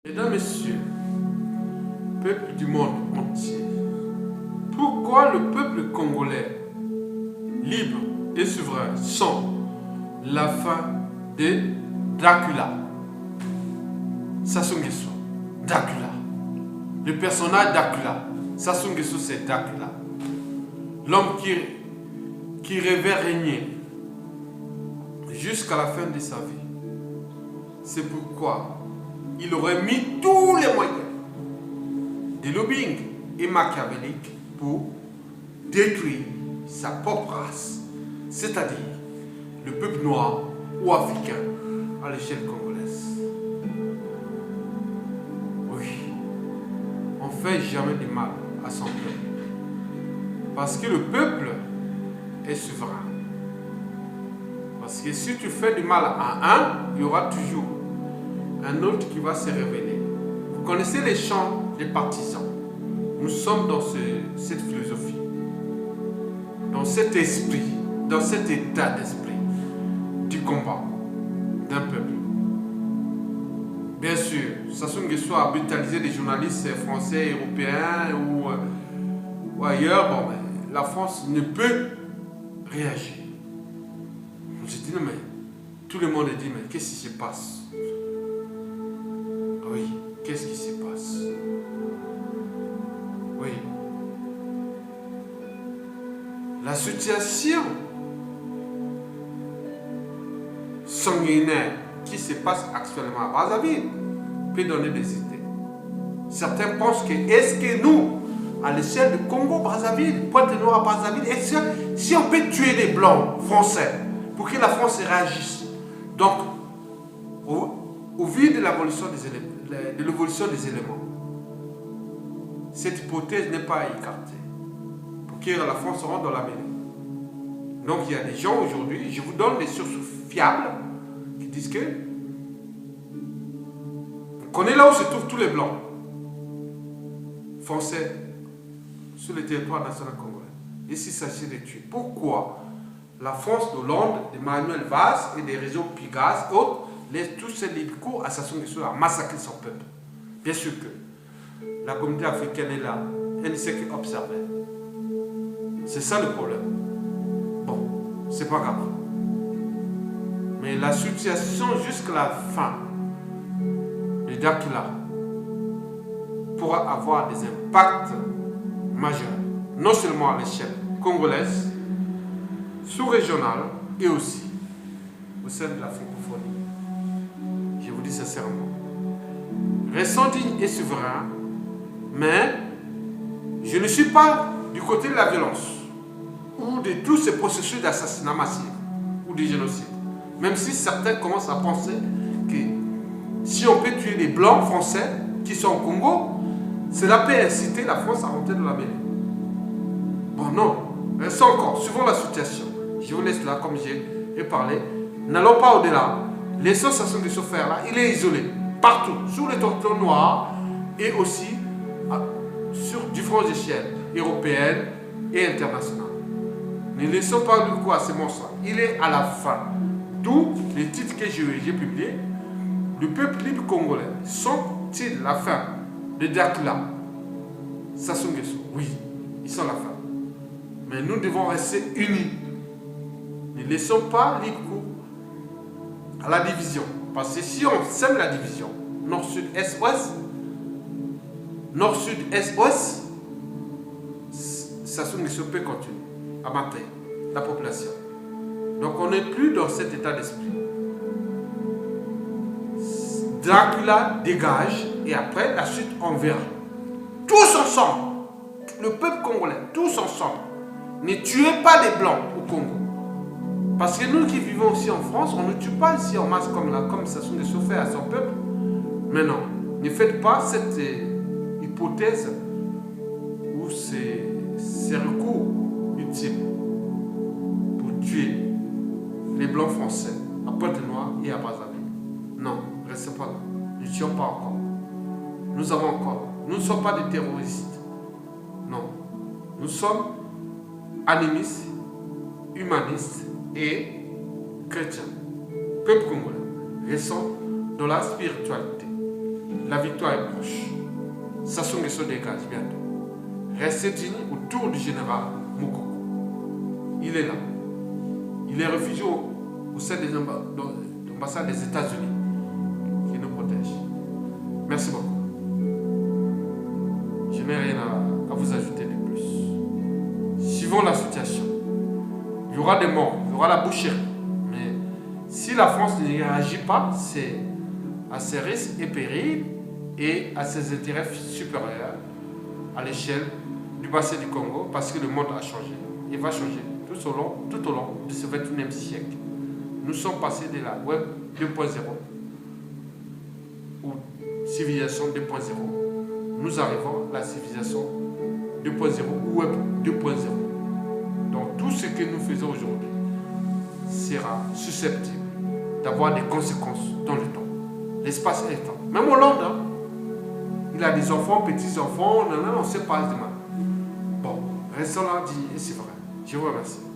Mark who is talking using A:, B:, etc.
A: Mesdames, Messieurs, peuple du monde entier, pourquoi le peuple congolais, libre et souverain, sent la fin de Dracula? Sassou Nguesso, Dracula. Le personnage Dracula. Sassou Nguesso, c'est Dracula. L'homme qui rêvait régner jusqu'à la fin de sa vie. C'est pourquoi il aurait mis tous les moyens de lobbying et machiavélique pour détruire sa propre race, c'est-à-dire le peuple noir ou africain à l'échelle congolaise. Oui, on ne fait jamais de mal à son peuple, parce que le peuple est souverain. Parce que si tu fais du mal à un, il y aura toujours un autre qui va se révéler. Vous connaissez les chants des partisans. Nous sommes dans cette philosophie, dans cet esprit, dans cet état d'esprit du combat d'un peuple. Bien sûr, Sassou Nguesso a brutalisé des journalistes français, européens ou ailleurs. Bon, mais la France ne peut réagir. Je dis non, mais tout le monde dit, mais qu'est-ce qui se passe? Oui, qu'est-ce qui se passe? Oui. La situation sanguinaire qui se passe actuellement à Brazzaville peut donner des idées. Certains pensent que, est-ce que nous, à l'échelle du Congo-Brazzaville, Pointe-Noire à Brazzaville, est-ce que si on peut tuer les Blancs français pour que la France réagisse? Donc, au vu de l'évolution des éléments, cette hypothèse n'est pas écartée pour que la France rentre dans la mêlée. Donc il y a des gens aujourd'hui, je vous donne des sources fiables qui disent que vous connaissez là où se trouvent tous les Blancs français sur le territoire national congolais. Et s'il s'agit de tuer, pourquoi la France d'Hollande, de Manuel Valls et des réseaux Pigas, autres, tous ces libéraux à Sassou Nguesso a massacré son peuple? Bien sûr que la communauté africaine est là, elle ne sait qu'observer. C'est ça le problème. Bon, c'est pas grave. Mais la situation jusqu'à la fin de Dracula pourra avoir des impacts majeurs, non seulement à l'échelle congolaise, sous-régionale et aussi au sein de la francophonie. Je vous dis sincèrement, restons dignes et souverains, mais je ne suis pas du côté de la violence ou de tous ces processus d'assassinat massif ou de génocide. Même si certains commencent à penser que si on peut tuer les Blancs français qui sont au Congo, cela peut inciter la France à rentrer dans la mêlée. Bon, non, restons encore, suivons la situation. Je vous laisse là, comme j'ai parlé. N'allons pas au-delà. Laissons Sassou Nguesso faire là. Il est isolé, partout, sur les territoires noirs et aussi sur différentes échelles européennes et internationales. Ne laissons pas le coup à ces monstres. Il est à la fin. D'où les titres que j'ai publiés. Le peuple libre congolais sont-ils la fin de Dracula? Sassou Nguesso, oui, ils sont la fin. Mais nous devons rester unis. Ne laissons pas libre cours à la division. Parce que si on sème la division, nord, sud, est, ouest, nord, sud, est, ouest, Sassou Nguesso peut continuer à mater la population. Donc on n'est plus dans cet état d'esprit. Dracula dégage et après la suite on verra. Tous ensemble, le peuple congolais, tous ensemble, ne tuez pas les Blancs au Congo. Parce que nous qui vivons aussi en France, on ne tue pas ici en masse comme Sassou Nguesso fait à son peuple. Mais non, ne faites pas cette hypothèse ou ces recours utiles pour tuer les Blancs français à Pointe-Noire et à Brazzaville. Non, restez pas là. Ne tuons pas encore. Nous avons encore. Nous ne sommes pas des terroristes. Non. Nous sommes animistes, humanistes et chrétiens. Peuple congolais, restons dans la spiritualité. La victoire est proche. Sassou Nguesso dégage bientôt. Restez dignes autour du général Moukoko. Il est là. Il est réfugié au sein des ambassades des États-Unis qui nous protègent. Merci beaucoup. Je n'ai rien à vous ajouter de plus. Suivons la situation. Il y aura des morts, il y aura la boucherie. Mais si la France ne réagit pas, c'est à ses risques et périls et à ses intérêts supérieurs à l'échelle du bassin du Congo, parce que le monde a changé. Il va changer tout au long de ce 21e siècle. Nous sommes passés de la web 2.0 ou civilisation 2.0. Nous arrivons à la civilisation 2.0 ou web 2.0. Donc tout ce que nous faisons aujourd'hui sera susceptible d'avoir des conséquences dans le temps. L'espace et le temps. Même Hollande, hein, il a des enfants, petits-enfants, on ne sait pas demain. Bon, restons là, dit, et c'est vrai. Je vous remercie.